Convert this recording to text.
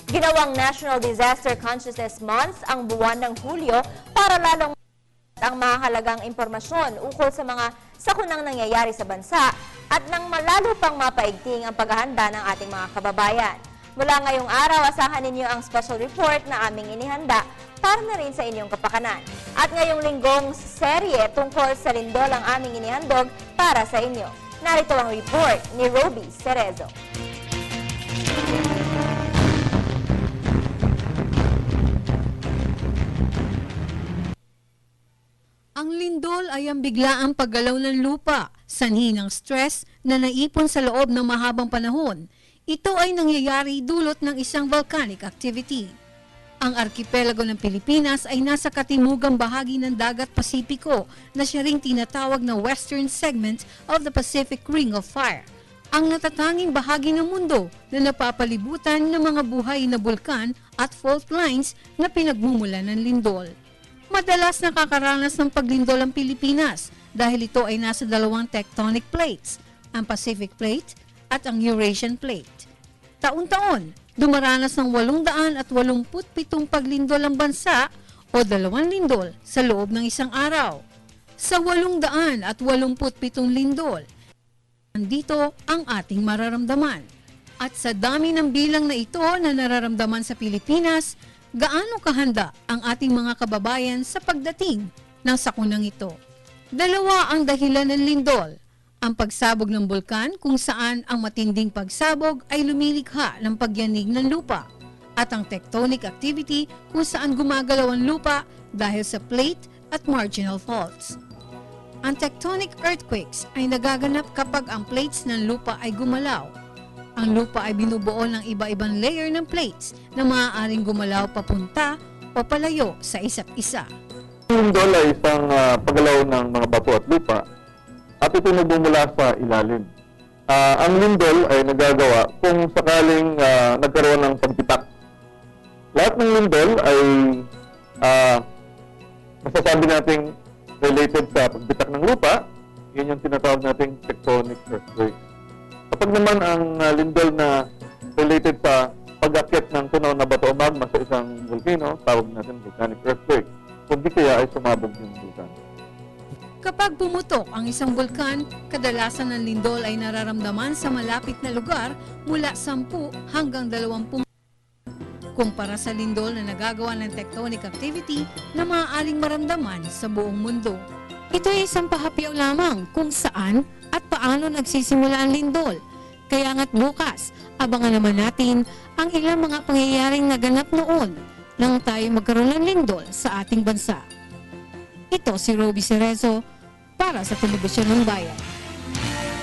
Ginawang National Disaster Consciousness Month ang buwan ng Hulyo para lalong ang mahalagang impormasyon ukol sa mga sakunang nangyayari sa bansa at nang malalo pang mapaigting ang paghahanda ng ating mga kababayan. Mula ngayong araw, asahan ninyo ang special report na aming inihanda para na rin sa inyong kapakanan. At ngayong linggong serye tungkol sa lindol ang aming inihandog para sa inyo. Narito ang report ni Roby Cerezo. Ang lindol ay ang biglaang paggalaw ng lupa, sanhi ng stress na naipon sa loob ng mahabang panahon. Ito ay nangyayari dulot ng isang volcanic activity. Ang arkipelago ng Pilipinas ay nasa katimugang bahagi ng Dagat Pasipiko na siya ring tinatawag na western segment of the Pacific Ring of Fire. Ang natatanging bahagi ng mundo na napapalibutan ng mga buhay na bulkan at fault lines na pinagmumulan ng lindol. Madalas nakakaranas ng paglindol ang Pilipinas dahil ito ay nasa dalawang tectonic plates, ang Pacific Plate at ang Eurasian Plate. Taon-taon, dumaranas ng 887 paglindol ang bansa o 2 lindol sa loob ng isang araw. Sa 887 lindol, nandito ang ating mararamdaman. At sa dami ng bilang na ito na nararamdaman sa Pilipinas, gaano kahanda ang ating mga kababayan sa pagdating ng sakunang ito? Dalawa ang dahilan ng lindol. Ang pagsabog ng bulkan kung saan ang matinding pagsabog ay lumilikha ng pagyanig ng lupa at ang tectonic activity kung saan gumagalaw ang lupa dahil sa plate at marginal faults. Ang tectonic earthquakes ay nagaganap kapag ang plates ng lupa ay gumalaw. Ang lupa ay binubuo ng iba-ibang layer ng plates na maaaring gumalaw papunta o palayo sa isa't isa. Ang lindol ay isang paggalaw ng mga bato at lupa at ito nagmumula sa ilalim. Ang lindol ay nagagawa kung sakaling nagkaroon ng pagpitak. Lahat ng lindol ay masasabi nating related sa pagpitak ng lupa. Yun yung tinatawag nating tectonic earthquake. Kapag naman ang lindol na related sa pag-akyat ng tunaw na bato o magma sa isang volcano, tawag natin volcanic earthquake. Kung di kaya ay sumabog yung vulkan. Kapag pumutok ang isang bulkan, kadalasan ng lindol ay nararamdaman sa malapit na lugar mula 10 hanggang 20 kumpara sa lindol na nagagawa ng tectonic activity na maaaring maramdaman sa buong mundo. Ito ay isang pahapyaw lamang kung saan at paano nagsisimula ang lindol. Kaya nga't bukas, abangan naman natin ang ilang mga pangyayaring naganap noon nang tayo magkaroon ng lindol sa ating bansa. Ito si Roby Cerezo para sa Telebisyon ng Bayan.